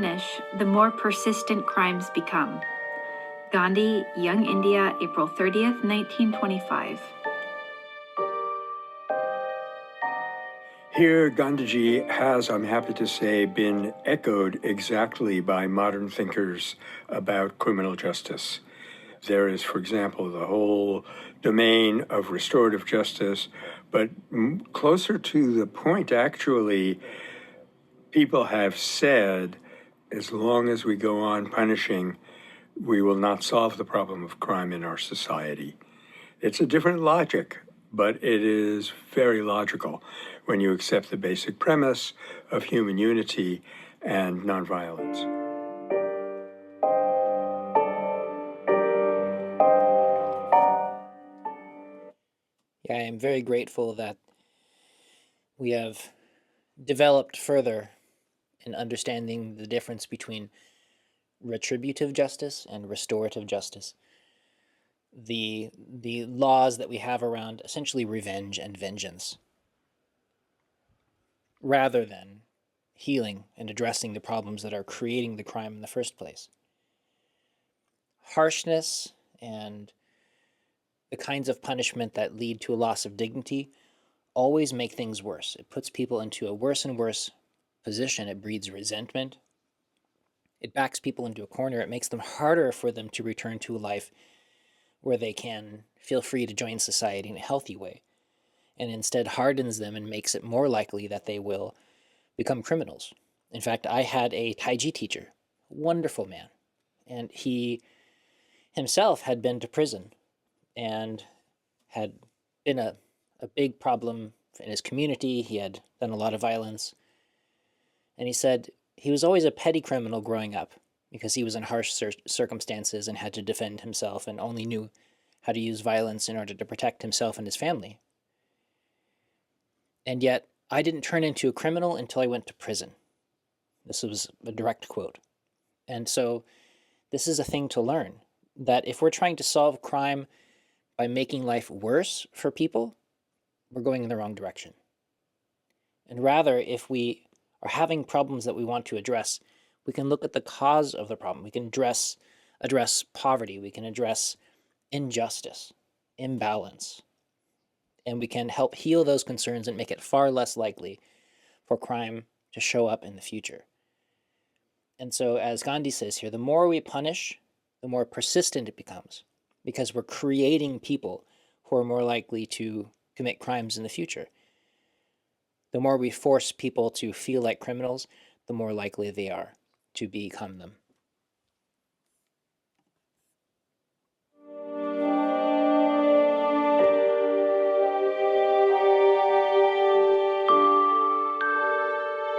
punish, the more persistent crimes become. Gandhi, Young India, April 30th, 1925. Here, Gandhiji has, I'm happy to say, been echoed exactly by modern thinkers about criminal justice. There is, for example, the whole domain of restorative justice, but closer to the point, actually, people have said, as long as we go on punishing, we will not solve the problem of crime in our society. It's a different logic, but it is very logical when you accept the basic premise of human unity and nonviolence. Yeah, I am very grateful that we have developed further in understanding the difference between retributive justice and restorative justice. The laws that we have around essentially revenge and vengeance, rather than healing and addressing the problems that are creating the crime in the first place. Harshness and the kinds of punishment that lead to a loss of dignity always make things worse. It puts people into a worse and worse position. It breeds resentment. It backs people into a corner. It makes them harder for them to return to a life where they can feel free to join society in a healthy way, and instead hardens them and makes it more likely that they will become criminals. In fact, I had a Tai Chi teacher, wonderful man, and he himself had been to prison and had been a big problem in his community. He had done a lot of violence. And he said he was always a petty criminal growing up because he was in harsh circumstances and had to defend himself and only knew how to use violence in order to protect himself and his family. And yet, I didn't turn into a criminal until I went to prison. This was a direct quote. And so this is a thing to learn, that if we're trying to solve crime by making life worse for people, we're going in the wrong direction. And rather, if we are having problems that we want to address, we can look at the cause of the problem. We can address poverty. We can address injustice, imbalance. And we can help heal those concerns and make it far less likely for crime to show up in the future. And so, as Gandhi says here, the more we punish, the more persistent it becomes, because we're creating people who are more likely to commit crimes in the future. The more we force people to feel like criminals, the more likely they are to become them.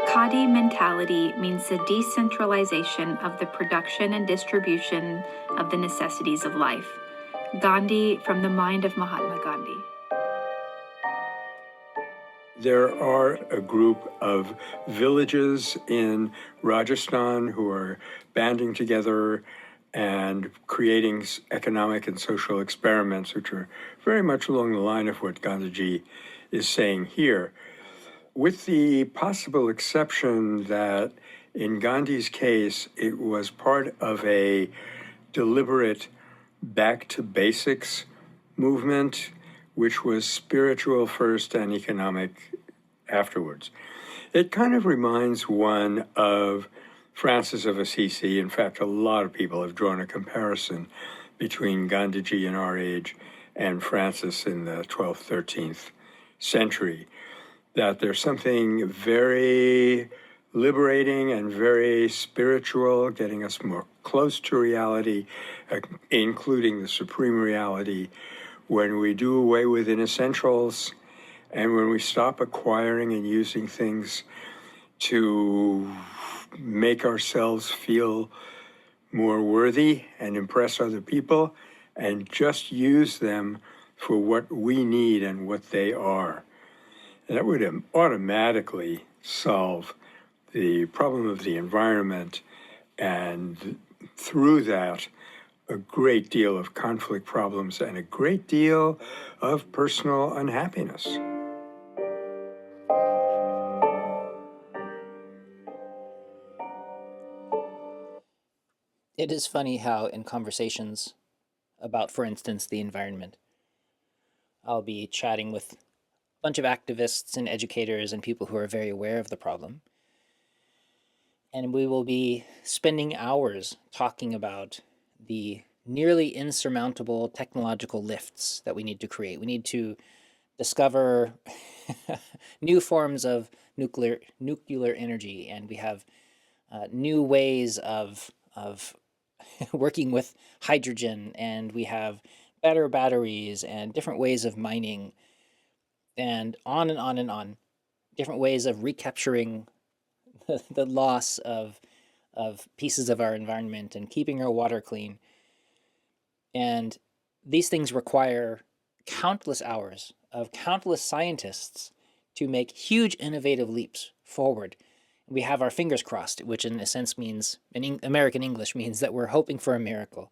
Khadi mentality means the decentralization of the production and distribution of the necessities of life. Gandhi, from the mind of Mahatma Gandhi. There are a group of villages in Rajasthan who are banding together and creating economic and social experiments, which are very much along the line of what Gandhiji is saying here, with the possible exception that in Gandhi's case, it was part of a deliberate back to basics movement, which was spiritual first and economic afterwards. It kind of reminds one of Francis of Assisi. In fact, a lot of people have drawn a comparison between Gandhiji in our age and Francis in the 12th, 13th century, that there's something very liberating and very spiritual, getting us more close to reality, including the supreme reality, when we do away with inessentials and when we stop acquiring and using things to make ourselves feel more worthy and impress other people, and just use them for what we need and what they are. And that would automatically solve the problem of the environment, and through that, a great deal of conflict problems and a great deal of personal unhappiness. It is funny how in conversations about, for instance, the environment, I'll be chatting with a bunch of activists and educators and people who are very aware of the problem. And we will be spending hours talking about the nearly insurmountable technological lifts that we need to create. We need to discover new forms of nuclear energy, and we have new ways of working with hydrogen, and we have better batteries and different ways of mining, and on and on and on. Different ways of recapturing the loss of pieces of our environment and keeping our water clean. And these things require countless hours of countless scientists to make huge innovative leaps forward. We have our fingers crossed, which in a sense means, in American English, means that we're hoping for a miracle.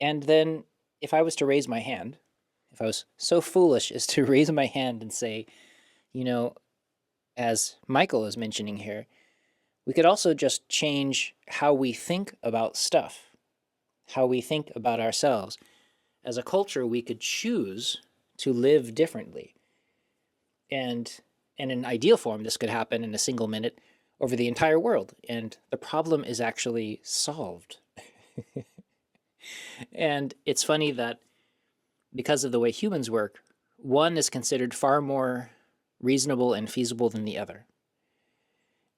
And then if I was to raise my hand, if I was so foolish as to raise my hand and say, as Michael is mentioning here, we could also just change how we think about stuff, how we think about ourselves. As a culture, we could choose to live differently. And in an ideal form, this could happen in a single minute over the entire world. And the problem is actually solved. And it's funny that because of the way humans work, one is considered far more reasonable and feasible than the other.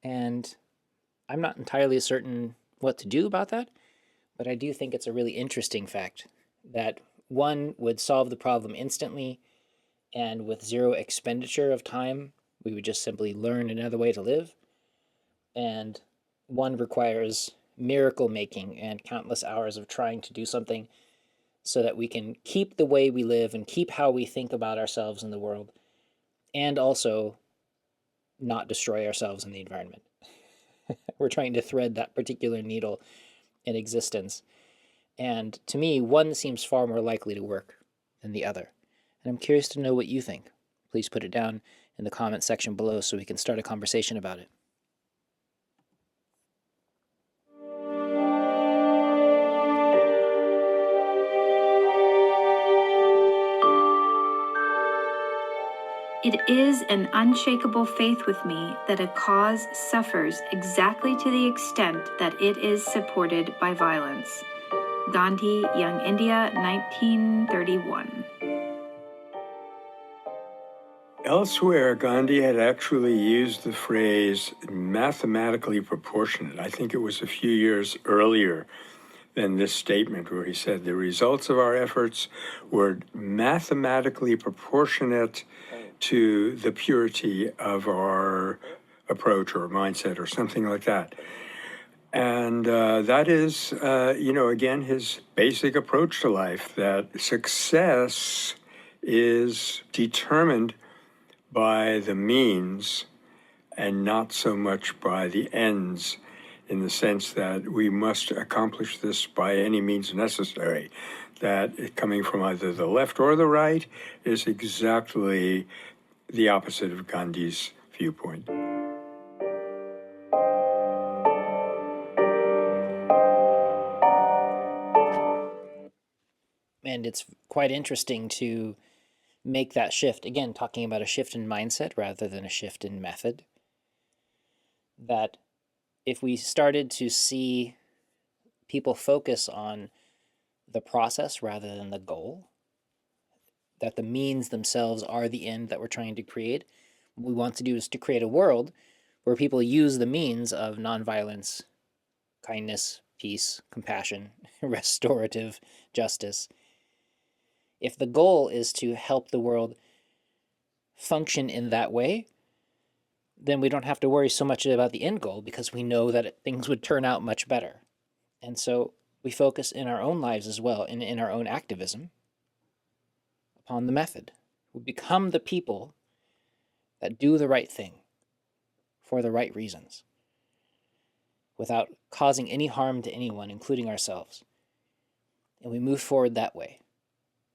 And I'm not entirely certain what to do about that, but I do think it's a really interesting fact that one would solve the problem instantly, and with zero expenditure of time, we would just simply learn another way to live. And one requires miracle making and countless hours of trying to do something so that we can keep the way we live and keep how we think about ourselves in the world, and also not destroy ourselves in the environment. We're trying to thread that particular needle in existence. And to me, one seems far more likely to work than the other. And I'm curious to know what you think. Please put it down in the comment section below so we can start a conversation about it. It is an unshakable faith with me that a cause suffers exactly to the extent that it is supported by violence. Gandhi, Young India, 1931. Elsewhere, Gandhi had actually used the phrase mathematically proportionate. I think it was a few years earlier than this statement, where he said the results of our efforts were mathematically proportionate to the purity of our approach or mindset or something like that. And that is, again, his basic approach to life, that success is determined by the means and not so much by the ends, in the sense that we must accomplish this by any means necessary. That coming from either the left or the right is exactly the opposite of Gandhi's viewpoint. And it's quite interesting to make that shift. Again, talking about a shift in mindset rather than a shift in method. That if we started to see people focus on the process rather than the goal, that the means themselves are the end that we're trying to create, what we want to do is to create a world where people use the means of nonviolence, kindness, peace, compassion, restorative justice. If the goal is to help the world function in that way, then we don't have to worry so much about the end goal, because we know that things would turn out much better. And so we focus in our own lives as well, and in our own activism, upon the method. We become the people that do the right thing for the right reasons, without causing any harm to anyone, including ourselves. And we move forward that way.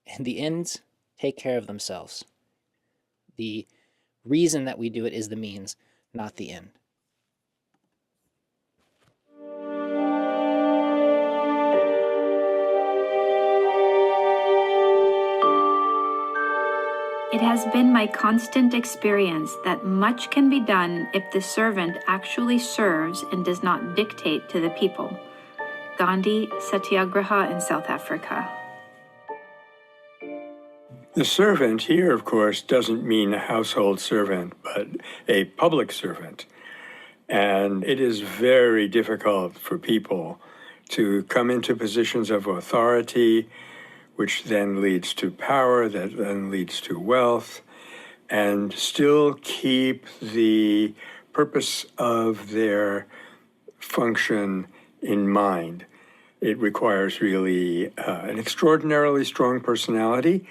And the ends take care of themselves. The reason that we do it is the means, not the end. It has been my constant experience that much can be done if the servant actually serves and does not dictate to the people. Gandhi, Satyagraha in South Africa. The servant here, of course, doesn't mean a household servant, but a public servant. And it is very difficult for people to come into positions of authority, which then leads to power, that then leads to wealth, and still keep the purpose of their function in mind. It requires really an extraordinarily strong personality.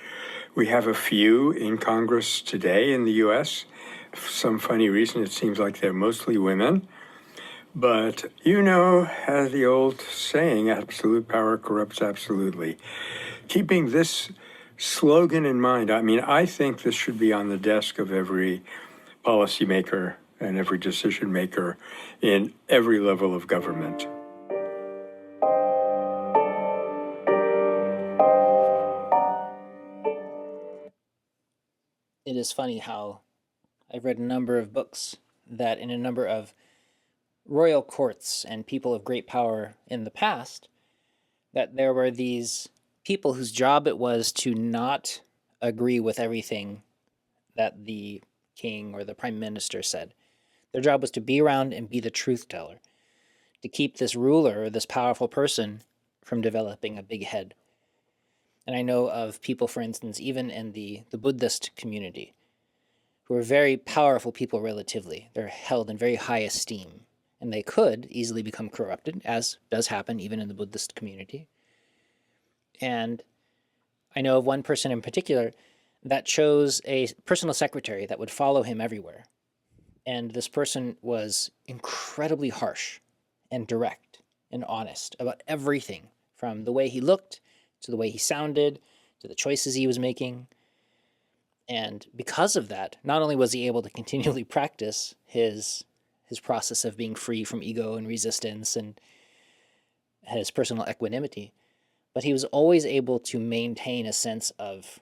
We have a few in Congress today in the US. For some funny reason, it seems like they're mostly women. But you know, as the old saying, absolute power corrupts absolutely. Keeping this slogan in mind, I mean, I think this should be on the desk of every policymaker and every decision maker in every level of government. It is funny how I've read a number of books that in a number of royal courts and people of great power in the past, that there were these people whose job it was to not agree with everything that the king or the prime minister said. Their job was to be around and be the truth teller, to keep this ruler or this powerful person from developing a big head. And I know of people, for instance, even in the Buddhist community, who are very powerful people relatively. They're held in very high esteem, and they could easily become corrupted, as does happen even in the Buddhist community. And I know of one person in particular that chose a personal secretary that would follow him everywhere. And this person was incredibly harsh and direct and honest about everything, from the way he looked to the way he sounded to the choices he was making. And because of that, not only was he able to continually practice his process of being free from ego and resistance and his personal equanimity, but he was always able to maintain a sense of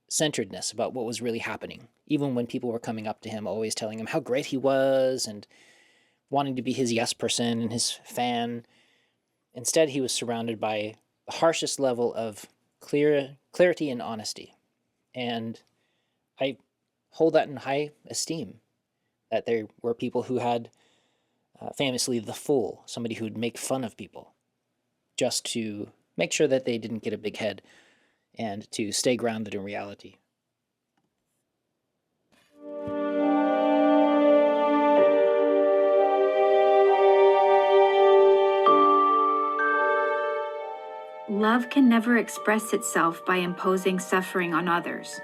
centeredness about what was really happening, even when people were coming up to him, always telling him how great he was and wanting to be his yes person and his fan. Instead, he was surrounded by the harshest level of clarity and honesty. And I hold that in high esteem, that there were people who had famously the fool, somebody who would make fun of people just to make sure that they didn't get a big head and to stay grounded in reality. Love can never express itself by imposing suffering on others.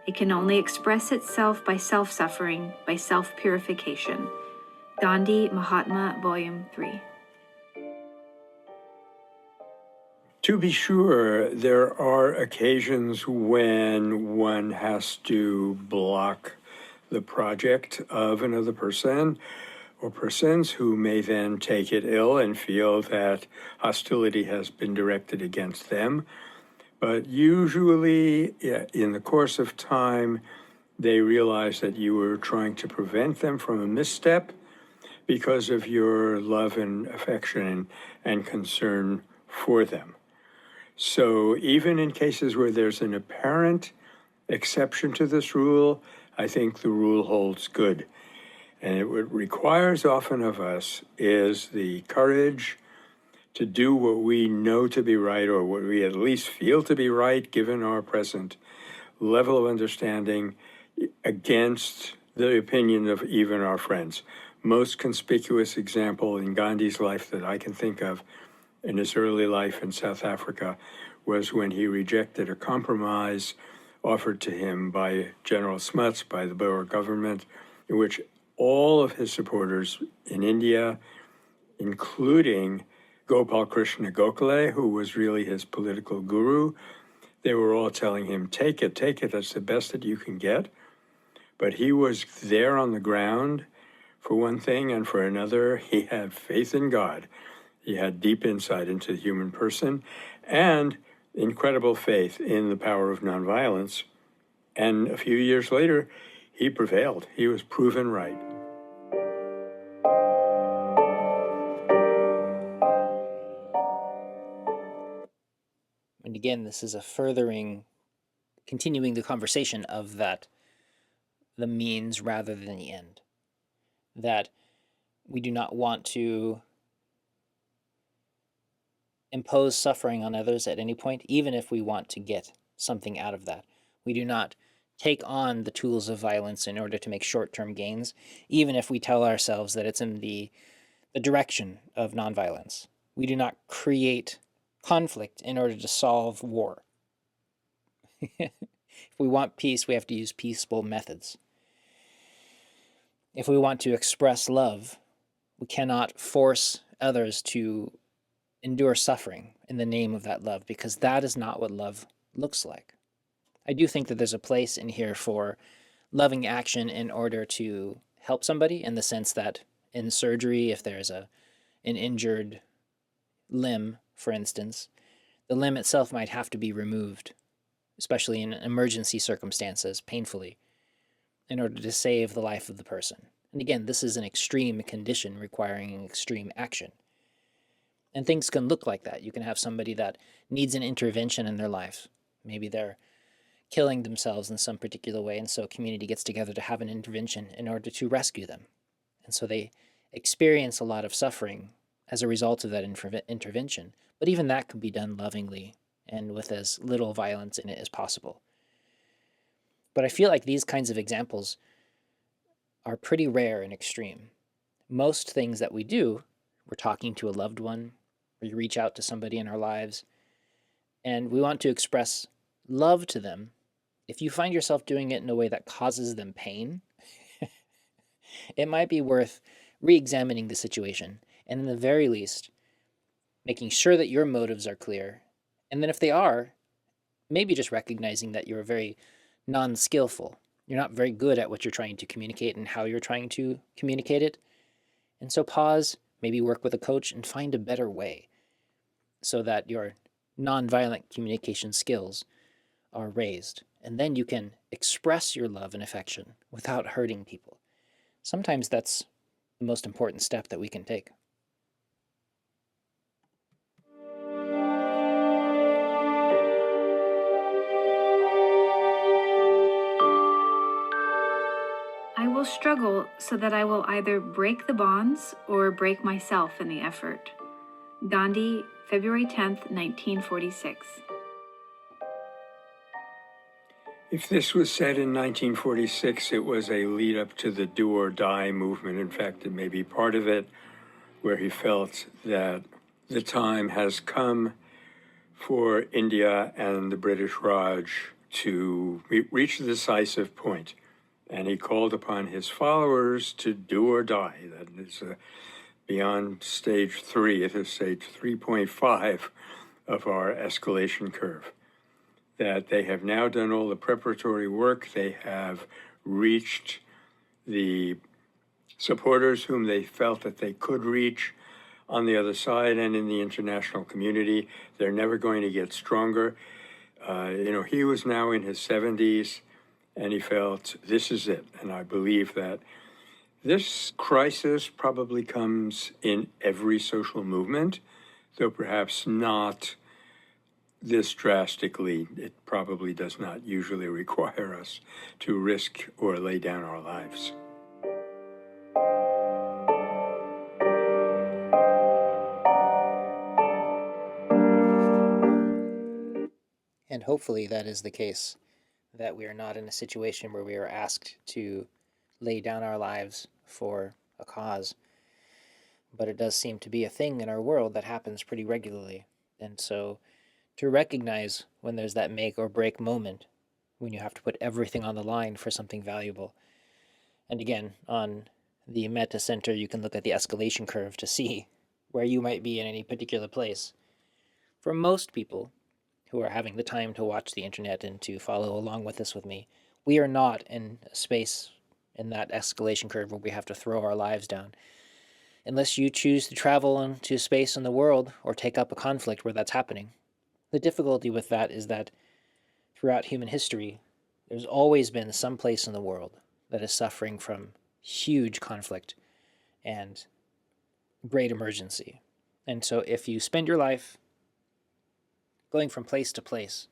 It can only express itself by self-suffering, by self-purification. Gandhi, Mahatma, Volume 3. To be sure, there are occasions when one has to block the project of another person or persons who may then take it ill and feel that hostility has been directed against them. But usually, in the course of time, they realize that you were trying to prevent them from a misstep because of your love and affection and concern for them. So even in cases where there's an apparent exception to this rule, I think the rule holds good. And what it requires often of us is the courage to do what we know to be right, or what we at least feel to be right, given our present level of understanding, against the opinion of even our friends. Most conspicuous example in Gandhi's life that I can think of in his early life in South Africa was when he rejected a compromise offered to him by General Smuts, by the Boer government, in which all of his supporters in India, including Gopal Krishna Gokhale, who was really his political guru, they were all telling him, take it, that's the best that you can get. But he was there on the ground, for one thing, and for another, he had faith in God. He had deep insight into the human person and incredible faith in the power of nonviolence. And a few years later, he prevailed. He was proven right. And again, this is a continuing the conversation of that, the means rather than the end. That we do not want to impose suffering on others at any point, even if we want to get something out of that. We do not take on the tools of violence in order to make short-term gains, even if we tell ourselves that it's in the direction of nonviolence. We do not create conflict in order to solve war. If we want peace, we have to use peaceful methods. If we want to express love, we cannot force others to endure suffering in the name of that love, because that is not what love looks like. I do think that there's a place in here for loving action in order to help somebody, in the sense that in surgery, if there's an injured limb, for instance, the limb itself might have to be removed, especially in emergency circumstances, painfully, in order to save the life of the person. And again, this is an extreme condition requiring extreme action. And things can look like that. You can have somebody that needs an intervention in their life. Maybe they're killing themselves in some particular way, and so a community gets together to have an intervention in order to rescue them. And so they experience a lot of suffering as a result of that intervention. But even that can be done lovingly and with as little violence in it as possible. But I feel like these kinds of examples are pretty rare and extreme. Most things that we do, we're talking to a loved one, or you reach out to somebody in our lives, and we want to express love to them. If you find yourself doing it in a way that causes them pain, it might be worth re-examining the situation, and in the very least, making sure that your motives are clear. And then if they are, maybe just recognizing that you're very non-skillful. You're not very good at what you're trying to communicate and how you're trying to communicate it. And so pause, maybe work with a coach and find a better way so that your non-violent communication skills are raised. And then you can express your love and affection without hurting people. Sometimes that's the most important step that we can take. I will struggle so that I will either break the bonds or break myself in the effort. Gandhi, February 10th, 1946. If this was said in 1946, it was a lead up to the do or die movement. In fact, it may be part of it, where he felt that the time has come for India and the British Raj to reach a decisive point. And he called upon his followers to do or die. That is beyond stage 3. It is stage 3.5 of our escalation curve. That they have now done all the preparatory work. They have reached the supporters whom they felt that they could reach on the other side and in the international community. They're never going to get stronger. He was now in his 70s, and he felt this is it. And I believe that this crisis probably comes in every social movement, though perhaps not this drastically. It probably does not usually require us to risk or lay down our lives. And hopefully that is the case, that we are not in a situation where we are asked to lay down our lives for a cause. But it does seem to be a thing in our world that happens pretty regularly. And so to recognize when there's that make or break moment, when you have to put everything on the line for something valuable. And again, on the Metta Center, you can look at the escalation curve to see where you might be in any particular place. For most people who are having the time to watch the internet and to follow along with this with me, we are not in a space in that escalation curve where we have to throw our lives down. Unless you choose to travel into space in the world or take up a conflict where that's happening. The difficulty with that is that throughout human history, There's always been some place in the world that is suffering from huge conflict and great emergency. And so if you spend your life going from place to place,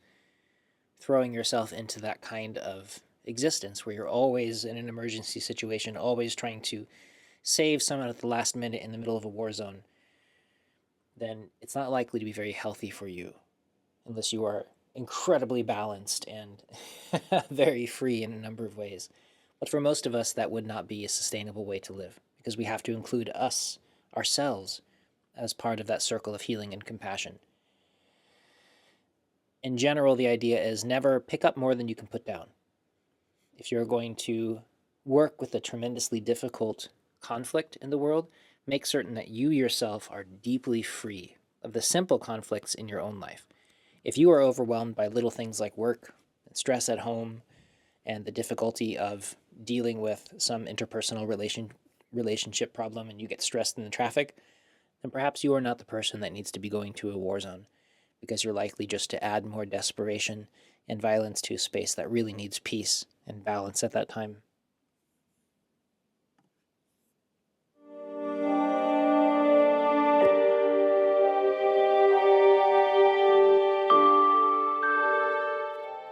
throwing yourself into that kind of existence where you're always in an emergency situation, always trying to save someone at the last minute in the middle of a war zone, then it's not likely to be very healthy for you unless you are incredibly balanced and very free in a number of ways. But for most of us, that would not be a sustainable way to live, because we have to include ourselves, as part of that circle of healing and compassion. In general, the idea is never pick up more than you can put down. If you're going to work with a tremendously difficult conflict in the world, make certain that you yourself are deeply free of the simple conflicts in your own life. If you are overwhelmed by little things like work, and stress at home, and the difficulty of dealing with some interpersonal relationship problem, and you get stressed in the traffic, then perhaps you are not the person that needs to be going to a war zone, because you're likely just to add more desperation and violence to a space that really needs peace and balance at that time.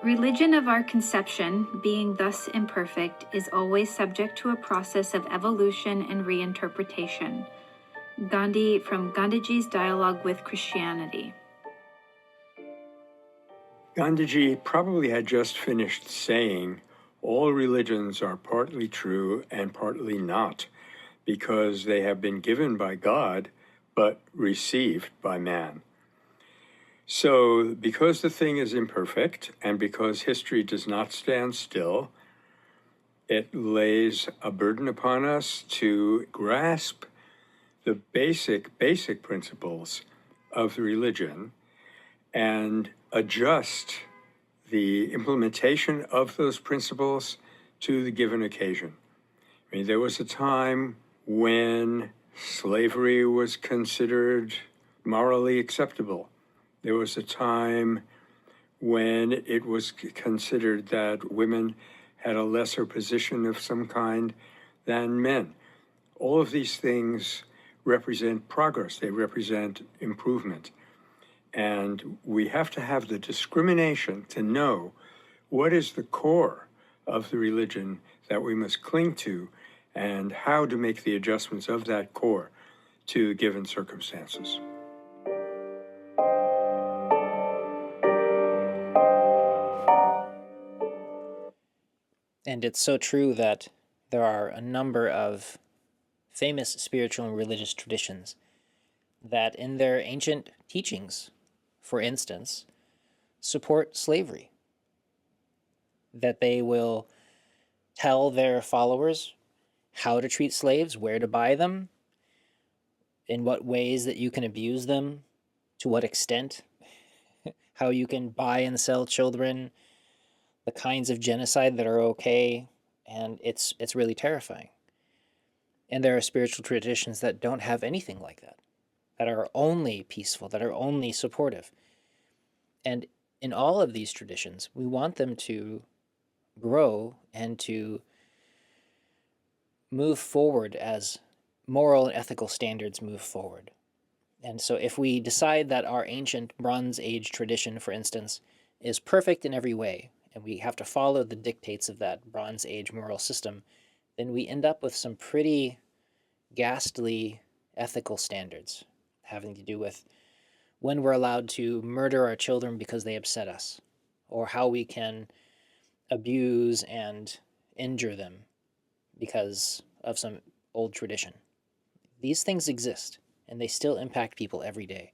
Religion of our conception, being thus imperfect, is always subject to a process of evolution and reinterpretation. Gandhi from Gandhiji's Dialogue with Christianity. Gandhiji probably had just finished saying, all religions are partly true and partly not, because they have been given by God, but received by man. So, because the thing is imperfect, and because history does not stand still, it lays a burden upon us to grasp the basic principles of the religion and adjust the implementation of those principles to the given occasion. I mean, there was a time when slavery was considered morally acceptable. There was a time when it was considered that women had a lesser position of some kind than men. All of these things represent progress. They represent improvement. And we have to have the discrimination to know what is the core of the religion that we must cling to and how to make the adjustments of that core to given circumstances. And it's so true that there are a number of famous spiritual and religious traditions that in their ancient teachings, for instance, support slavery. That they will tell their followers how to treat slaves, where to buy them, in what ways that you can abuse them, to what extent, how you can buy and sell children, the kinds of genocide that are okay, and it's really terrifying. And there are spiritual traditions that don't have anything like that, that are only peaceful, that are only supportive. And in all of these traditions, we want them to grow and to move forward as moral and ethical standards move forward. And so if we decide that our ancient Bronze Age tradition, for instance, is perfect in every way, and we have to follow the dictates of that Bronze Age moral system, then we end up with some pretty ghastly ethical standards having to do with when we're allowed to murder our children because they upset us, or how we can abuse and injure them because of some old tradition. These things exist, and they still impact people every day.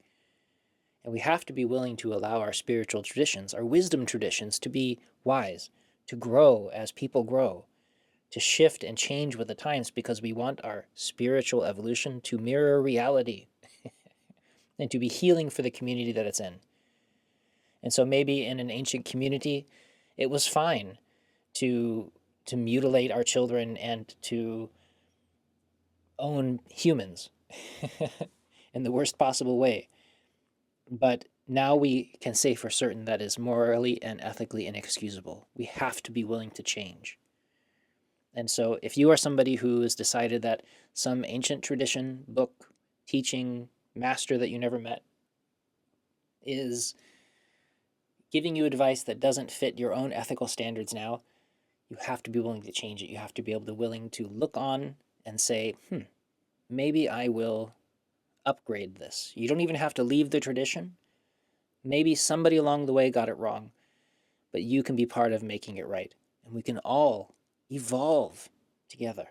And we have to be willing to allow our spiritual traditions, our wisdom traditions, to be wise, to grow as people grow, to shift and change with the times, because we want our spiritual evolution to mirror reality and to be healing for the community that it's in. And so maybe in an ancient community, it was fine to mutilate our children and to own humans in the worst possible way. But now we can say for certain that is morally and ethically inexcusable. We have to be willing to change. And so if you are somebody who has decided that some ancient tradition, book, teaching, master that you never met is giving you advice that doesn't fit your own ethical standards now, you have to be willing to change it. You have to be able to willing to look on and say, maybe I will upgrade this. You don't even have to leave the tradition. Maybe somebody along the way got it wrong, but you can be part of making it right. And we can all evolve together.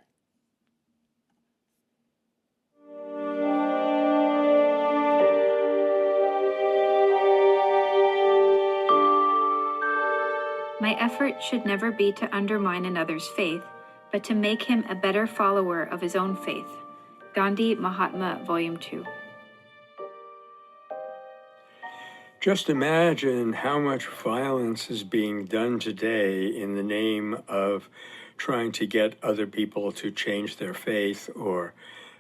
My effort should never be to undermine another's faith, but to make him a better follower of his own faith. Gandhi, Mahatma, Volume 2. Just imagine how much violence is being done today in the name of trying to get other people to change their faith or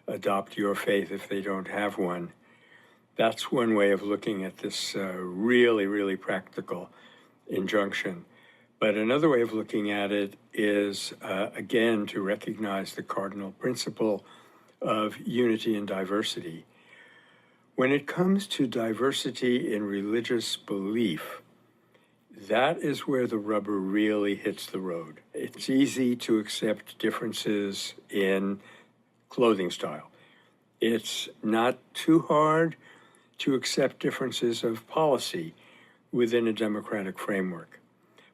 adopt your faith if they don't have one. That's one way of looking at this really, really practical injunction. But another way of looking at it is, again, to recognize the cardinal principle of unity and diversity. When it comes to diversity in religious belief, that is where the rubber really hits the road. It's easy to accept differences in clothing style. It's not too hard to accept differences of policy within a democratic framework.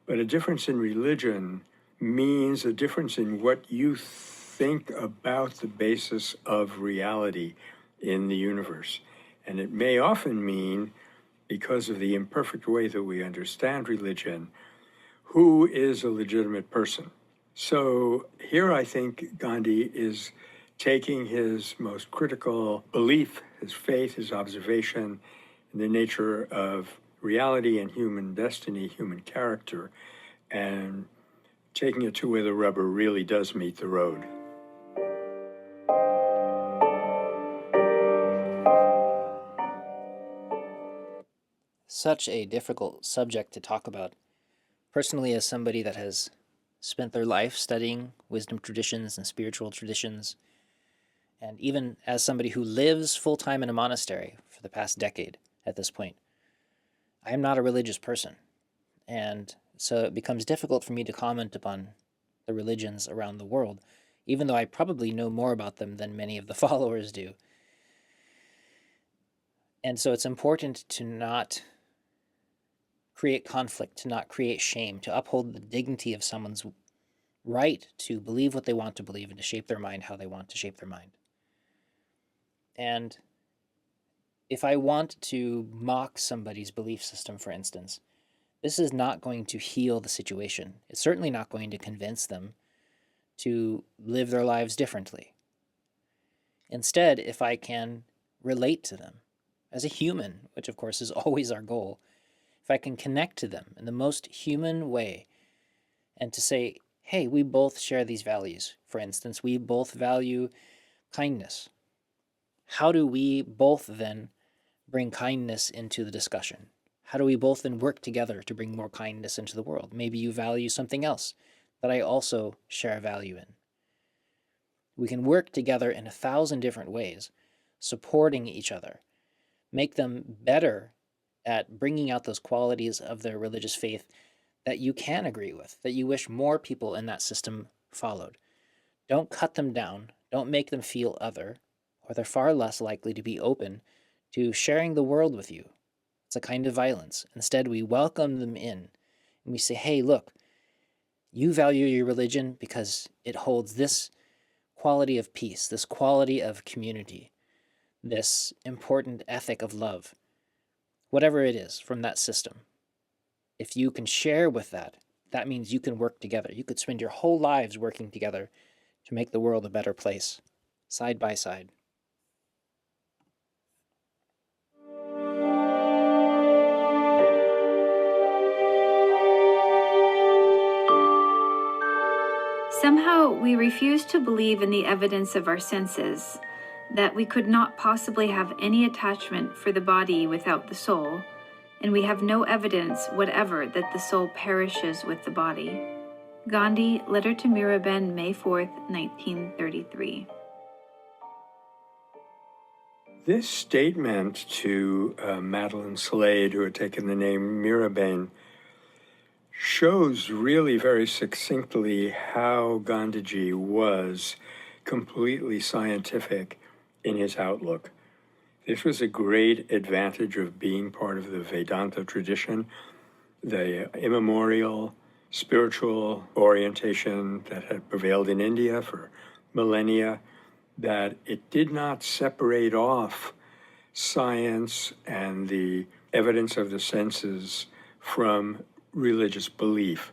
But a difference in religion means a difference in what you think about the basis of reality in the universe. And it may often mean, because of the imperfect way that we understand religion, who is a legitimate person. So here I think Gandhi is taking his most critical belief, his faith, his observation in the nature of reality and human destiny, human character, and taking it to where the rubber really does meet the road. Such a difficult subject to talk about. Personally, as somebody that has spent their life studying wisdom traditions and spiritual traditions, and even as somebody who lives full-time in a monastery for the past decade at this point, I am not a religious person. And so it becomes difficult for me to comment upon the religions around the world, even though I probably know more about them than many of the followers do. And so it's important to not create conflict, to not create shame, to uphold the dignity of someone's right to believe what they want to believe and to shape their mind how they want to shape their mind. And if I want to mock somebody's belief system, for instance, this is not going to heal the situation. It's certainly not going to convince them to live their lives differently. Instead, if I can relate to them as a human, which of course is always our goal, if I can connect to them in the most human way and to say, hey, we both share these values. For instance, we both value kindness. How do we both then bring kindness into the discussion? How do we both then work together to bring more kindness into the world? Maybe you value something else that I also share a value in. We can work together in 1,000 different ways, supporting each other, make them better at bringing out those qualities of their religious faith that you can agree with, that you wish more people in that system followed. Don't cut them down. Don't make them feel other, or they're far less likely to be open to sharing the world with you. It's a kind of violence. Instead, we welcome them in and we say, hey, look, you value your religion because it holds this quality of peace, this quality of community, this important ethic of love, whatever it is from that system. If you can share with that, that means you can work together. You could spend your whole lives working together to make the world a better place, side by side. Somehow we refuse to believe in the evidence of our senses, that we could not possibly have any attachment for the body without the soul, and we have no evidence whatever that the soul perishes with the body. Gandhi, Letter to Miraben, May 4th, 1933. This statement to Madeline Slade, who had taken the name Miraben, shows really very succinctly how Gandhiji was completely scientific in his outlook. This was a great advantage of being part of the Vedanta tradition, the immemorial spiritual orientation that had prevailed in India for millennia, that it did not separate off science and the evidence of the senses from religious belief.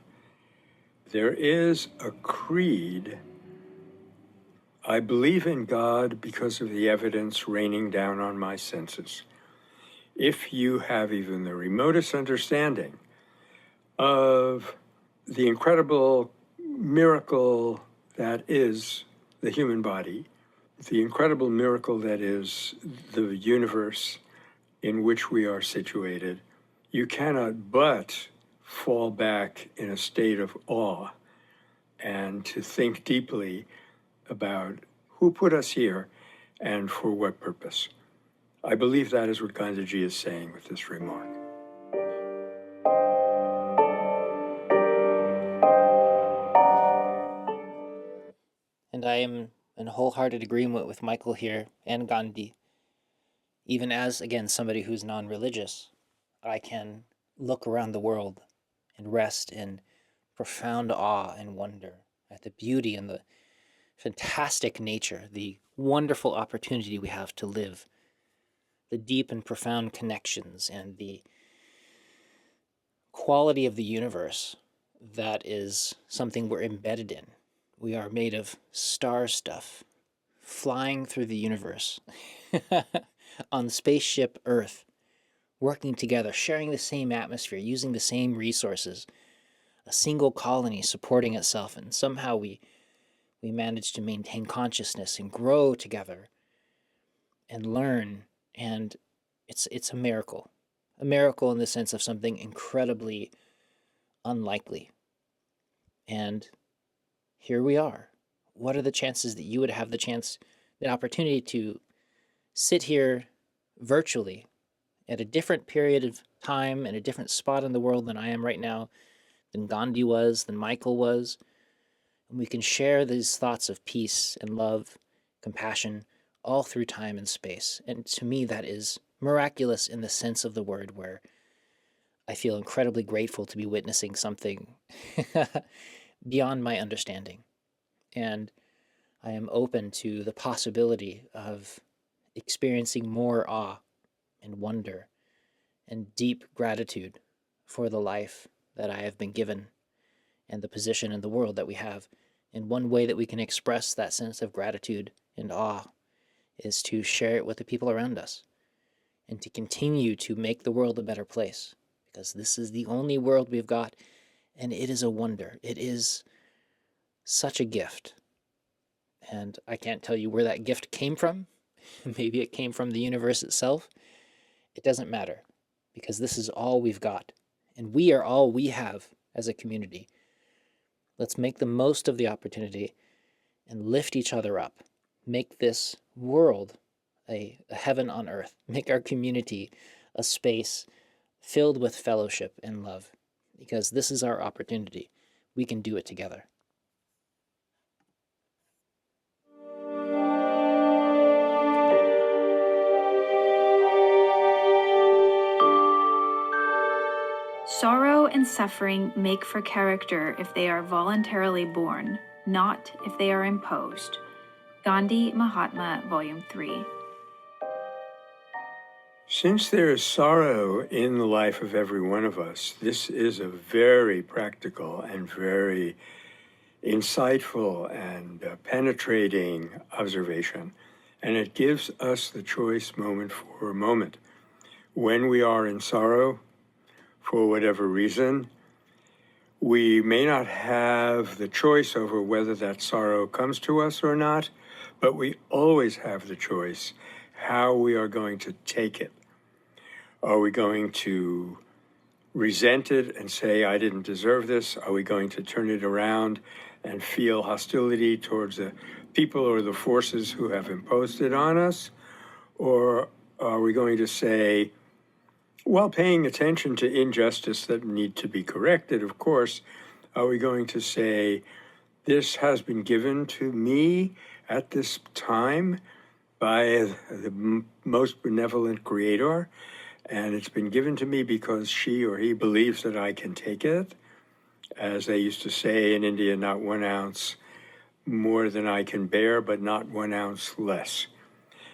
There is a creed. I believe in God because of the evidence raining down on my senses. If you have even the remotest understanding of the incredible miracle that is the human body, the incredible miracle that is the universe in which we are situated, you cannot but fall back in a state of awe and to think deeply about who put us here and for what purpose. I believe that is what Gandhiji is saying with this remark. And I am in wholehearted agreement with Michael here and Gandhi. Even as, again, somebody who's non-religious, I can look around the world and rest in profound awe and wonder at the beauty and the fantastic nature, the wonderful opportunity we have to live, the deep and profound connections, and the quality of the universe that is something we're embedded in. We are made of star stuff, flying through the universe on spaceship Earth, working together, sharing the same atmosphere, using the same resources, a single colony supporting itself, and somehow we manage to maintain consciousness and grow together and learn, and it's a miracle in the sense of something incredibly unlikely. And here we are. What are the chances that you would have the opportunity to sit here virtually at a different period of time and a different spot in the world than I am right now, than Gandhi was, than Michael was, and we can share these thoughts of peace and love, compassion, all through time and space. And to me, that is miraculous in the sense of the word, where I feel incredibly grateful to be witnessing something beyond my understanding. And I am open to the possibility of experiencing more awe and wonder and deep gratitude for the life that I have been given and the position in the world that we have. And one way that we can express that sense of gratitude and awe is to share it with the people around us and to continue to make the world a better place, because this is the only world we've got, and it is a wonder. It is such a gift. And I can't tell you where that gift came from. Maybe it came from the universe itself. It doesn't matter, because this is all we've got, and we are all we have as a community. Let's make the most of the opportunity and lift each other up. Make this world a heaven on earth. Make our community a space filled with fellowship and love, because this is our opportunity. We can do it together. Sorrow and suffering make for character if they are voluntarily born, not if they are imposed. Gandhi, Mahatma, Volume 3. Since there is sorrow in the life of every one of us, this is a very practical and very insightful and penetrating observation. And it gives us the choice moment for moment. When we are in sorrow, for whatever reason, we may not have the choice over whether that sorrow comes to us or not, but we always have the choice how we are going to take it. Are we going to resent it and say, I didn't deserve this? Are we going to turn it around and feel hostility towards the people or the forces who have imposed it on us? Or are we going to say, while paying attention to injustice that need to be corrected, of course, are we going to say, this has been given to me at this time by the most benevolent creator, and it's been given to me because she or he believes that I can take it. As they used to say in India, not 1 ounce more than I can bear, but not 1 ounce less.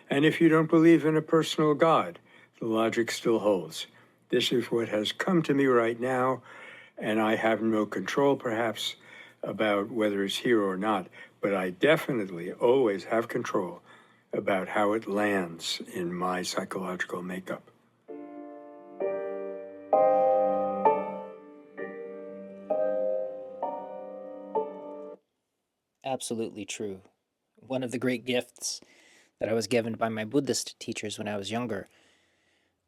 And if you don't believe in a personal God, the logic still holds. This is what has come to me right now, and I have no control, perhaps, about whether it's here or not, but I definitely always have control about how it lands in my psychological makeup. Absolutely true. One of the great gifts that I was given by my Buddhist teachers when I was younger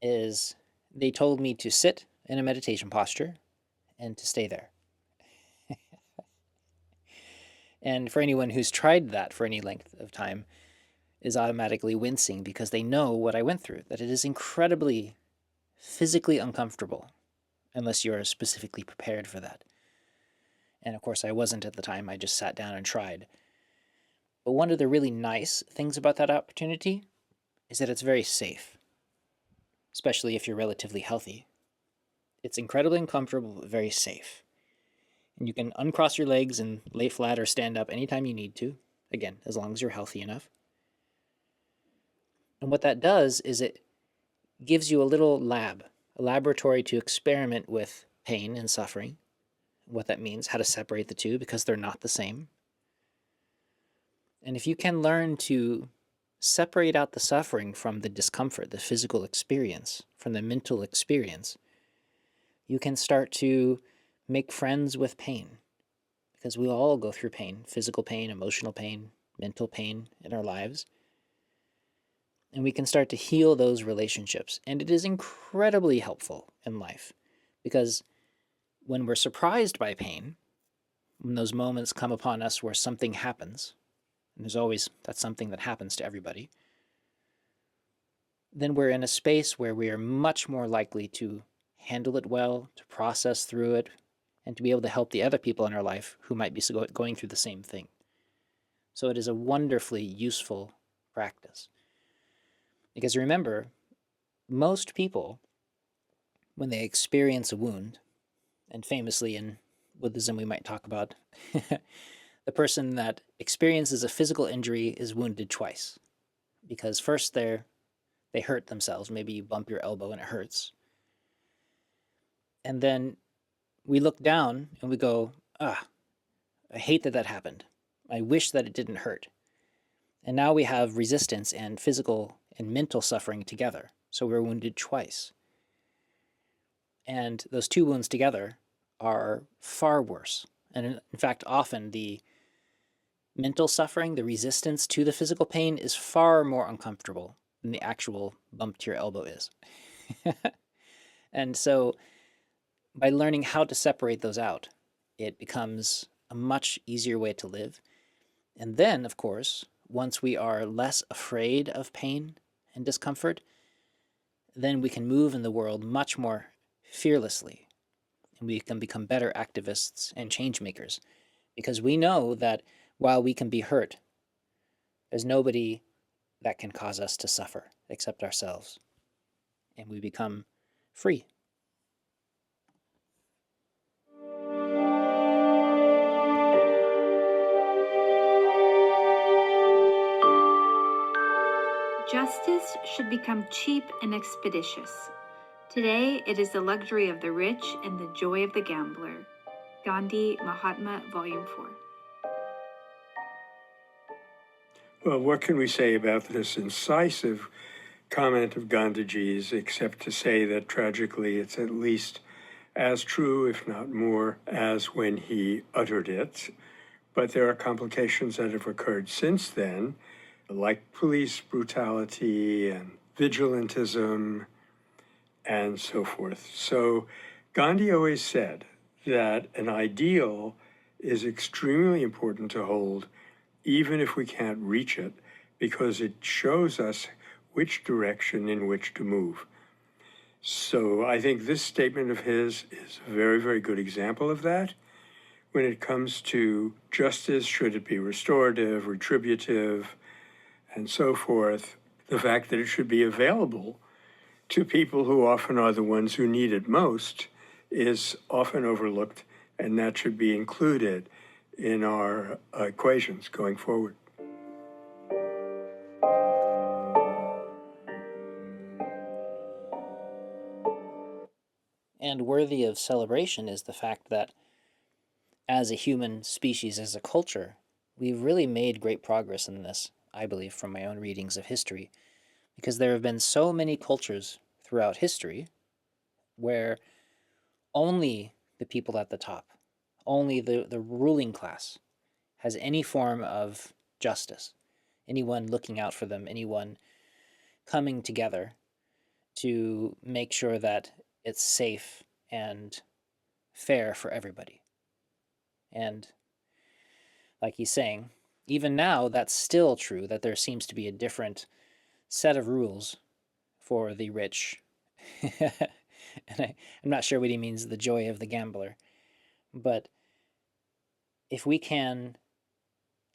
is they told me to sit in a meditation posture and to stay there. And for anyone who's tried that for any length of time is automatically wincing because they know what I went through, that it is incredibly physically uncomfortable unless you're specifically prepared for that. And of course, I wasn't at the time. I just sat down and tried. But one of the really nice things about that opportunity is that it's very safe, especially if you're relatively healthy. It's incredibly uncomfortable, but very safe. And you can uncross your legs and lay flat or stand up anytime you need to, again, as long as you're healthy enough. And what that does is it gives you a little lab, a laboratory to experiment with pain and suffering, what that means, how to separate the two, because they're not the same. And if you can learn to separate out the suffering from the discomfort, the physical experience, from the mental experience, you can start to make friends with pain, because we all go through pain, physical pain, emotional pain, mental pain in our lives. And we can start to heal those relationships. And it is incredibly helpful in life, because when we're surprised by pain, when those moments come upon us where something happens, and that's something that happens to everybody, then we're in a space where we are much more likely to handle it well, to process through it, and to be able to help the other people in our life who might be going through the same thing. So it is a wonderfully useful practice. Because remember, most people, when they experience a wound, and famously in Buddhism we might talk about, the person that experiences a physical injury is wounded twice. Because first they hurt themselves. Maybe you bump your elbow and it hurts. And then we look down and we go, I hate that happened. I wish that it didn't hurt. And now we have resistance and physical and mental suffering together. So we're wounded twice. And those two wounds together are far worse. And in fact, often the mental suffering, the resistance to the physical pain is far more uncomfortable than the actual bump to your elbow is. And so by learning how to separate those out, it becomes a much easier way to live. And then, of course, once we are less afraid of pain and discomfort, then we can move in the world much more fearlessly. And we can become better activists and change makers. Because we know that while we can be hurt, there's nobody that can cause us to suffer except ourselves. And we become free. Justice should become cheap and expeditious. Today, it is the luxury of the rich and the joy of the gambler. Gandhi, Mahatma, Volume 4. Well, what can we say about this incisive comment of Gandhiji's, except to say that tragically it's at least as true, if not more, as when he uttered it. But there are complications that have occurred since then, like police brutality and vigilantism and so forth. So Gandhi always said that an ideal is extremely important to hold, even if we can't reach it, because it shows us which direction in which to move. So I think this statement of his is a very, very good example of that. When it comes to justice, should it be restorative, retributive, and so forth, the fact that it should be available to people who often are the ones who need it most is often overlooked, and that should be included in our equations going forward. And worthy of celebration is the fact that as a human species, as a culture, we've really made great progress in this, I believe, from my own readings of history, because there have been so many cultures throughout history where only the people at the top, only the ruling class has any form of justice, anyone looking out for them, anyone coming together to make sure that it's safe and fair for everybody. And like he's saying, even now that's still true, that there seems to be a different set of rules for the rich. And I'm not sure what he means, the joy of the gambler. But if we can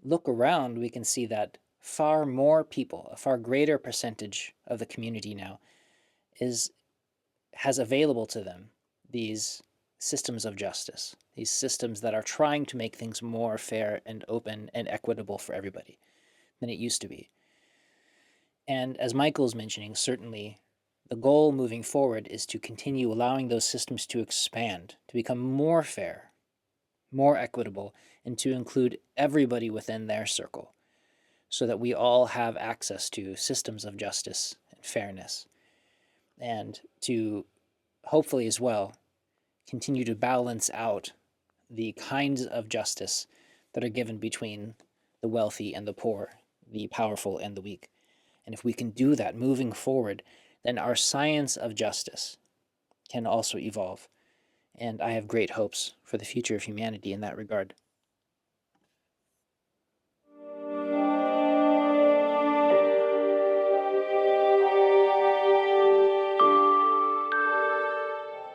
look around, we can see that far more people, a far greater percentage of the community now, has available to them these systems of justice, these systems that are trying to make things more fair and open and equitable for everybody than it used to be. And as Michael's mentioning, certainly the goal moving forward is to continue allowing those systems to expand, to become more fair, more equitable, and to include everybody within their circle, so that we all have access to systems of justice and fairness, and to hopefully as well continue to balance out the kinds of justice that are given between the wealthy and the poor, the powerful and the weak. And if we can do that moving forward, then our science of justice can also evolve. And I have great hopes for the future of humanity in that regard.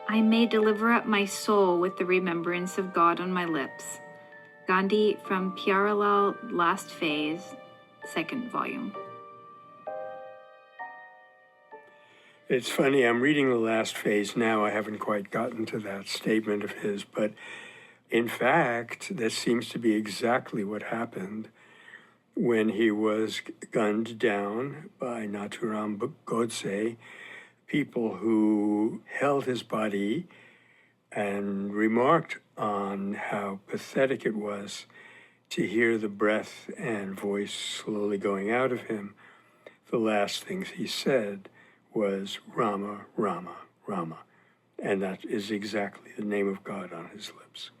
I may deliver up my soul with the remembrance of God on my lips. Gandhi from Parallel Last Phase, 2nd volume. It's funny, I'm reading the last phase now. I haven't quite gotten to that statement of his, but in fact, this seems to be exactly what happened when he was gunned down by Nathuram Godse, people who held his body and remarked on how pathetic it was to hear the breath and voice slowly going out of him. The last things he said was Rama, Rama, Rama, and that is exactly the name of God on his lips.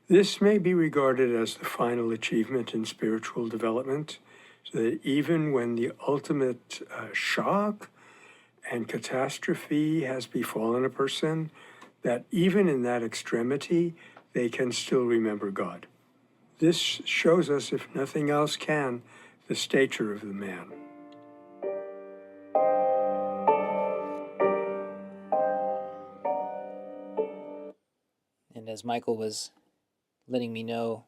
This may be regarded as the final achievement in spiritual development, so that even when the ultimate shock and catastrophe has befallen a person, that even in that extremity, they can still remember God. This shows us, if nothing else can, the stature of the man. And as Michael was letting me know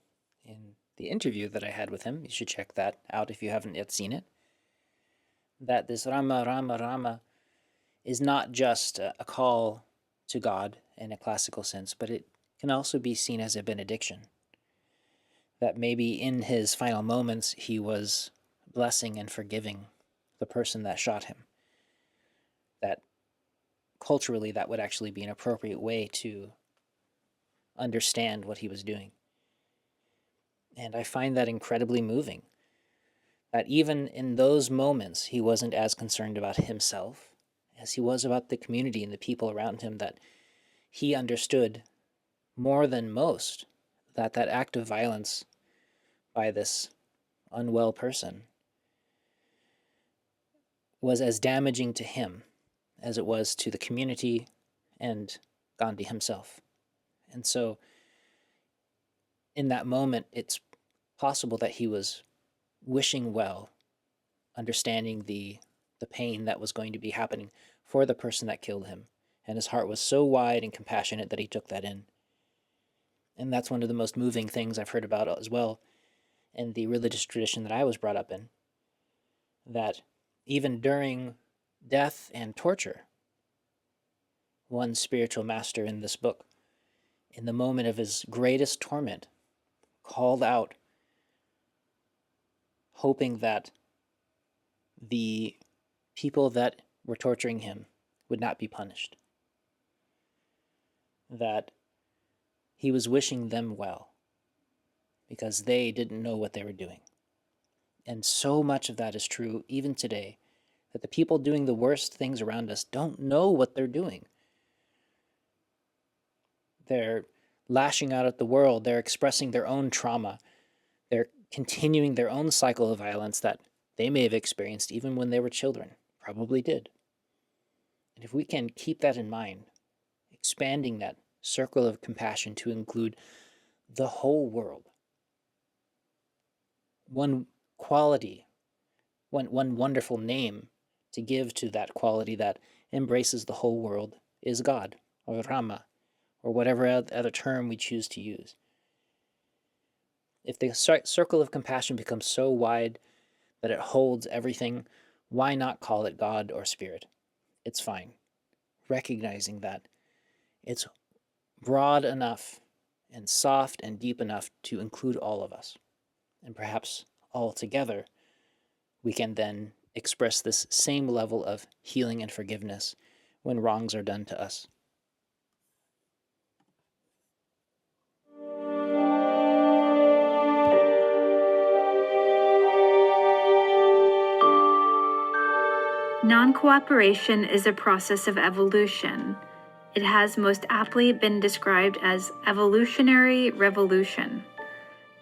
in the interview that I had with him, you should check that out if you haven't yet seen it, that this Rama, Rama, Rama is not just a call to God in a classical sense, but it can also be seen as a benediction. That maybe in his final moments, he was blessing and forgiving the person that shot him. That culturally, that would actually be an appropriate way to understand what he was doing. And I find that incredibly moving. That even in those moments, he wasn't as concerned about himself as he was about the community and the people around him, that he understood more than most that that act of violence by this unwell person was as damaging to him as it was to the community and Gandhi himself. And so in that moment, it's possible that he was wishing well, understanding the pain that was going to be happening for the person that killed him. And his heart was so wide and compassionate that he took that in. And that's one of the most moving things I've heard about as well in the religious tradition that I was brought up in, that even during death and torture, one spiritual master in this book, in the moment of his greatest torment, called out, hoping that the people that were torturing him would not be punished, that he was wishing them well because they didn't know what they were doing. And so much of that is true even today, that the people doing the worst things around us don't know what they're doing. They're lashing out at the world. They're expressing their own trauma. They're continuing their own cycle of violence that they may have experienced even when they were children, probably did. And if we can keep that in mind, expanding that circle of compassion to include the whole world, one quality, one wonderful name to give to that quality that embraces the whole world is God, or Rama, or whatever other term we choose to use. If the circle of compassion becomes so wide that it holds everything, why not call it God or Spirit? It's fine. Recognizing that it's broad enough and soft and deep enough to include all of us. And perhaps all together, we can then express this same level of healing and forgiveness when wrongs are done to us. Non-cooperation is a process of evolution. It has most aptly been described as evolutionary revolution.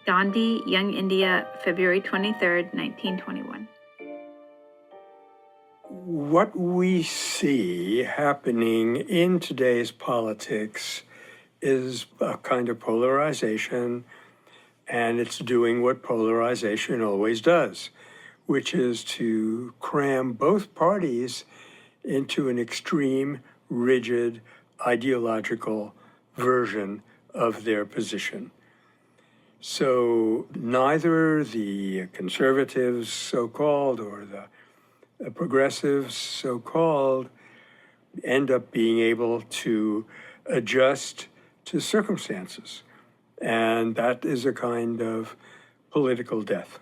Gandhi, Young India, February 23rd, 1921. What we see happening in today's politics is a kind of polarization, and it's doing what polarization always does, which is to cram both parties into an extreme, rigid, ideological version of their position. So neither the conservatives, so-called, or the progressives, so-called, end up being able to adjust to circumstances. And that is a kind of political death.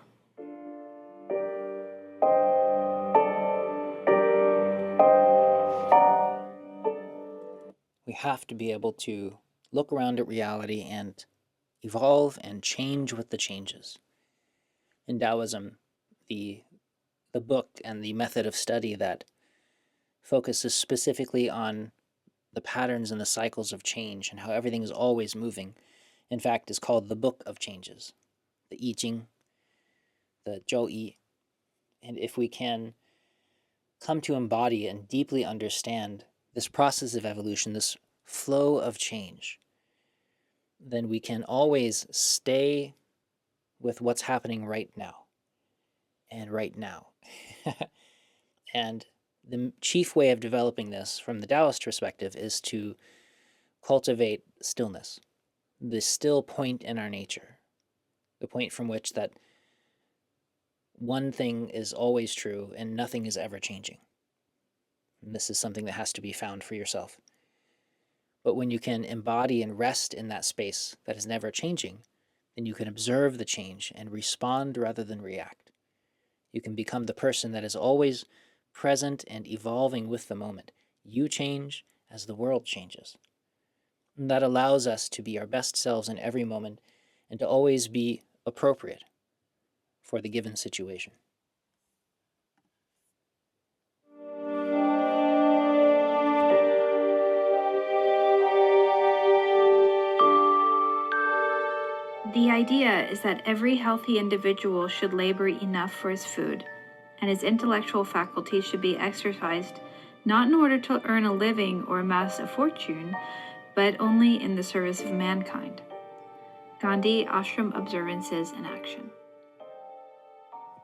We have to be able to look around at reality and evolve and change with the changes. In Taoism, the book and the method of study that focuses specifically on the patterns and the cycles of change and how everything is always moving, in fact, is called the Book of Changes, the I Ching, the Zhou Yi. And if we can come to embody and deeply understand this process of evolution, this flow of change, then we can always stay with what's happening right now and right now. And the chief way of developing this from the Taoist perspective is to cultivate stillness, the still point in our nature, the point from which that one thing is always true and nothing is ever changing. And this is something that has to be found for yourself. But when you can embody and rest in that space that is never changing, then you can observe the change and respond rather than react. You can become the person that is always present and evolving with the moment. You change as the world changes. And that allows us to be our best selves in every moment and to always be appropriate for the given situation. The idea is that every healthy individual should labor enough for his food, and his intellectual faculties should be exercised not in order to earn a living or amass a fortune, but only in the service of mankind. Gandhi, Ashram Observances in Action.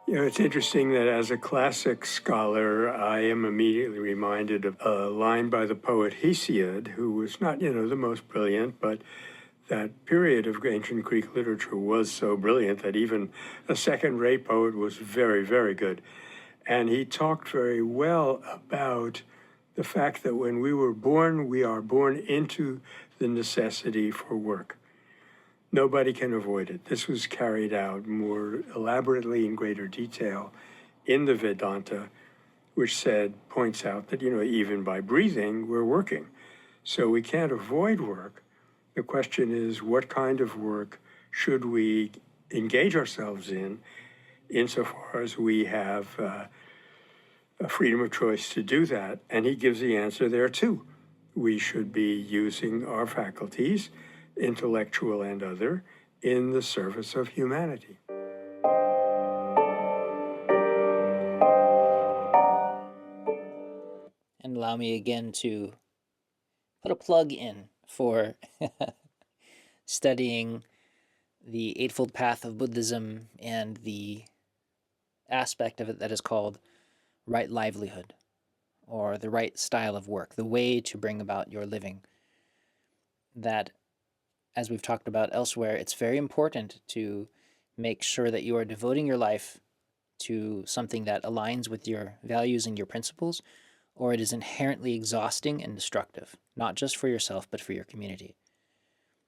It's interesting that as a classic scholar, I am immediately reminded of a line by the poet Hesiod, who was not, the most brilliant, but that period of ancient Greek literature was so brilliant that even a second-rate poet was very, very good. And he talked very well about the fact that when we were born, we are born into the necessity for work. Nobody can avoid it. This was carried out more elaborately in greater detail in the Vedanta, which points out that, even by breathing, we're working. So we can't avoid work. The question is, what kind of work should we engage ourselves in, insofar as we have a freedom of choice to do that? And he gives the answer there too. We should be using our faculties, intellectual and other, in the service of humanity. And allow me again to put a plug in for studying the Eightfold Path of Buddhism and the aspect of it that is called right livelihood, or the right style of work, the way to bring about your living. That, as we've talked about elsewhere, it's very important to make sure that you are devoting your life to something that aligns with your values and your principles, or it is inherently exhausting and destructive, not just for yourself, but for your community.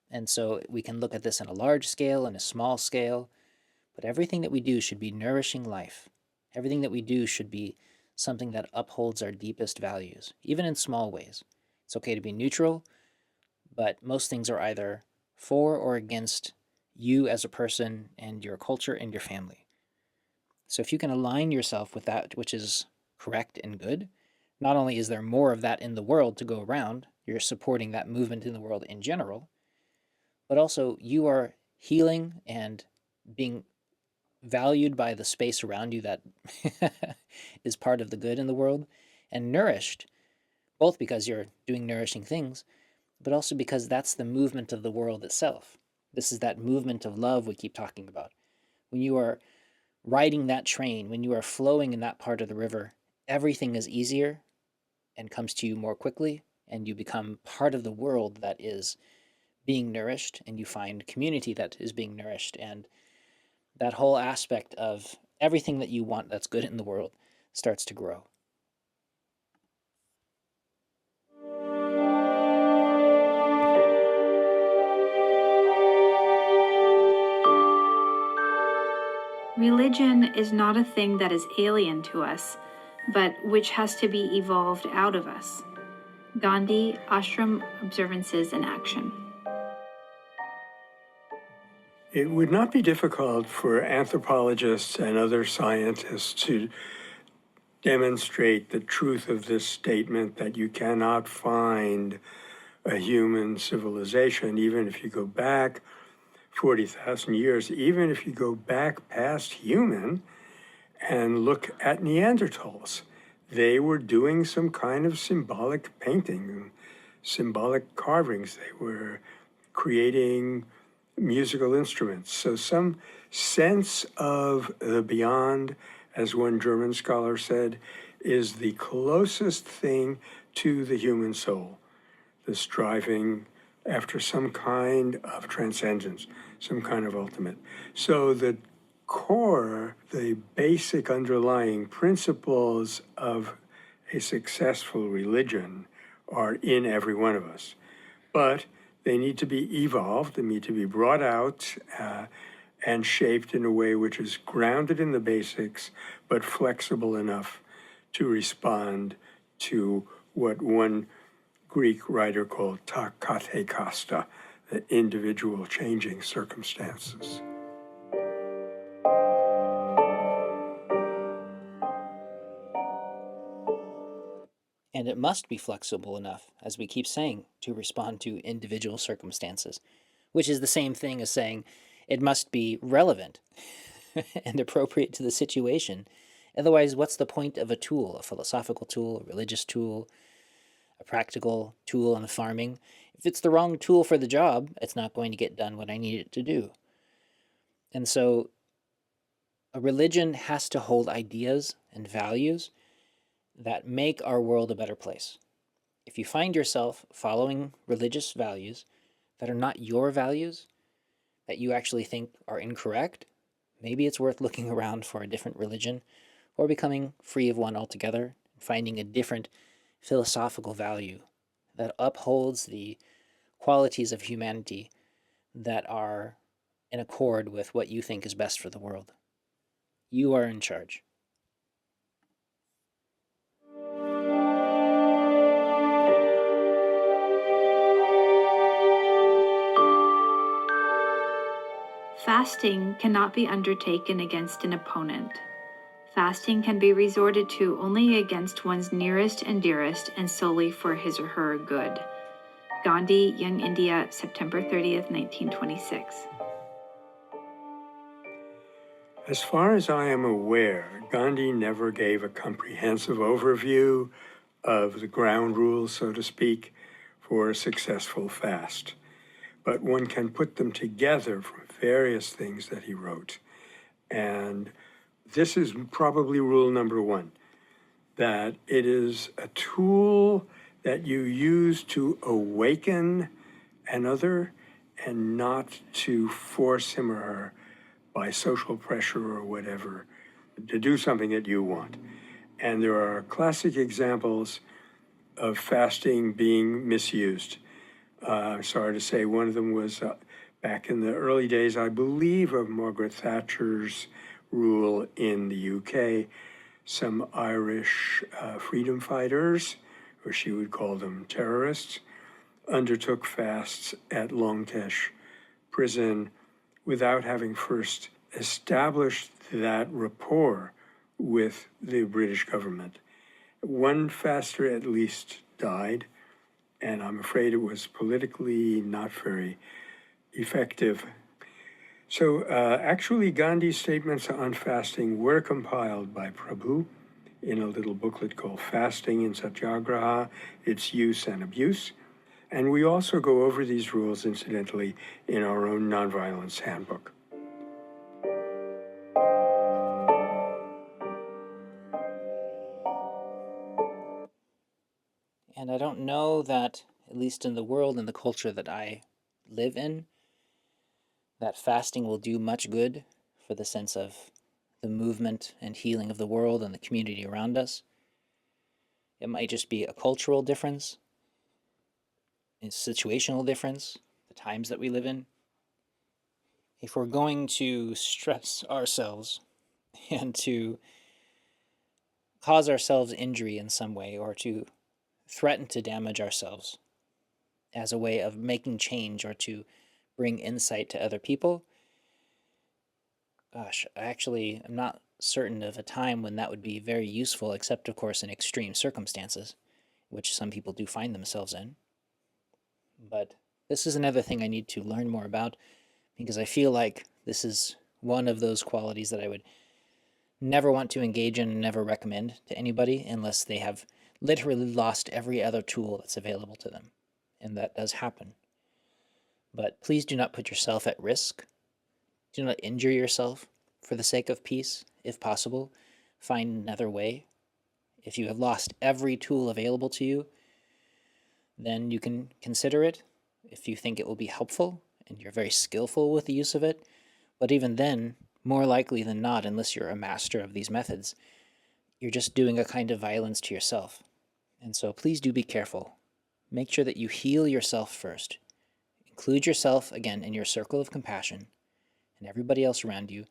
And so we can look at this on a large scale and a small scale, but everything that we do should be nourishing life. Everything that we do should be something that upholds our deepest values, even in small ways. It's okay to be neutral, but most things are either for or against you as a person and your culture and your family. So if you can align yourself with that which is correct and good, not only is there more of that in the world to go around, you're supporting that movement in the world in general, but also you are healing and being valued by the space around you that is part of the good in the world, and nourished, both because you're doing nourishing things, but also because that's the movement of the world itself. This is that movement of love we keep talking about. When you are riding that train, when you are flowing in that part of the river, everything is easier and comes to you more quickly, and you become part of the world that is being nourished, and you find community that is being nourished, and that whole aspect of everything that you want that's good in the world starts to grow. Religion is not a thing that is alien to us, but which has to be evolved out of us. Gandhi, Ashram Observances in Action. It would not be difficult for anthropologists and other scientists to demonstrate the truth of this statement that you cannot find a human civilization, even if you go back 40,000 years, even if you go back past human and look at Neanderthals. They were doing some kind of symbolic painting, symbolic carvings. They were creating musical instruments. So some sense of the beyond, as one German scholar said, is the closest thing to the human soul, the striving after some kind of transcendence, some kind of ultimate. So the core, the basic underlying principles of a successful religion are in every one of us. But they need to be evolved, they need to be brought out and shaped in a way which is grounded in the basics, but flexible enough to respond to what one Greek writer called ta kate kasta, the individual changing circumstances. And it must be flexible enough, as we keep saying, to respond to individual circumstances, which is the same thing as saying it must be relevant and appropriate to the situation Otherwise, what's the point of a tool, a philosophical tool, a religious tool, a practical tool in farming? If it's the wrong tool for the job, it's not going to get done what I need it to do. And so a religion has to hold ideas and values that make our world a better place. If you find yourself following religious values that are not your values, that you actually think are incorrect, maybe it's worth looking around for a different religion or becoming free of one altogether, finding a different philosophical value that upholds the qualities of humanity that are in accord with what you think is best for the world. You are in charge. Fasting cannot be undertaken against an opponent. Fasting can be resorted to only against one's nearest and dearest and solely for his or her good. Gandhi, Young India, September 30th, 1926. As far as I am aware, Gandhi never gave a comprehensive overview of the ground rules, so to speak, for a successful fast. But one can put them together from various things that he wrote. And this is probably rule number one, that it is a tool that you use to awaken another and not to force him or her by social pressure or whatever to do something that you want. And there are classic examples of fasting being misused. Sorry to say, one of them was back in the early days, I believe, of Margaret Thatcher's rule in the UK. Some Irish freedom fighters, or she would call them terrorists, undertook fasts at Longtesh prison without having first established that rapport with the British government. One faster at least died, and I'm afraid it was politically not very effective. So actually, Gandhi's statements on fasting were compiled by Prabhu in a little booklet called Fasting in Satyagraha, Its Use and Abuse. And we also go over these rules, incidentally, in our own Nonviolence Handbook. And I don't know that, at least in the world and the culture that I live in, that fasting will do much good for the sense of the movement and healing of the world and the community around us. It might just be a cultural difference, a situational difference, the times that we live in. If we're going to stress ourselves and to cause ourselves injury in some way or to threaten to damage ourselves as a way of making change or to bring insight to other people, gosh, actually, I'm not certain of a time when that would be very useful, except, of course, in extreme circumstances, which some people do find themselves in. But this is another thing I need to learn more about, because I feel like this is one of those qualities that I would never want to engage in and never recommend to anybody unless they have literally lost every other tool that's available to them. And that does happen. But please do not put yourself at risk. Do not injure yourself for the sake of peace, if possible. Find another way. If you have lost every tool available to you, then you can consider it if you think it will be helpful and you're very skillful with the use of it. But even then, more likely than not, unless you're a master of these methods, you're just doing a kind of violence to yourself. And so please do be careful. Make sure that you heal yourself first. Include yourself, again, in your circle of compassion and everybody else around you.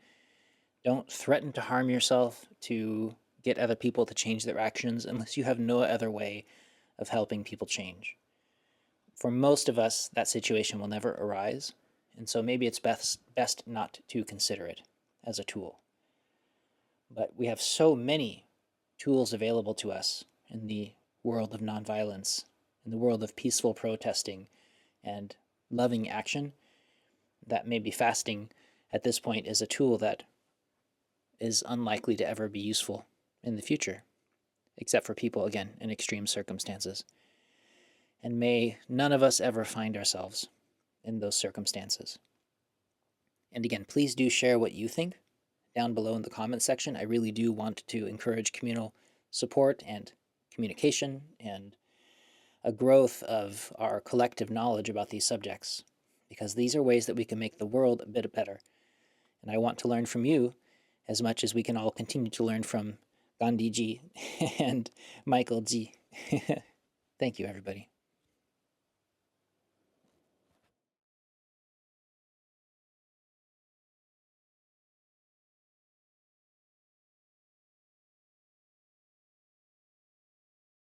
Don't threaten to harm yourself to get other people to change their actions unless you have no other way of helping people change. For most of us, that situation will never arise, and so maybe it's best not to consider it as a tool. But we have so many tools available to us in the world of nonviolence, in the world of peaceful protesting and loving action, that maybe fasting at this point is a tool that is unlikely to ever be useful in the future, except for people, again, in extreme circumstances. And may none of us ever find ourselves in those circumstances. And again, please do share what you think down below in the comment section. I really do want to encourage communal support and communication and a growth of our collective knowledge about these subjects, because these are ways that we can make the world a bit better. And I want to learn from you as much as we can all continue to learn from Gandhi ji and Michael ji. Thank you, everybody.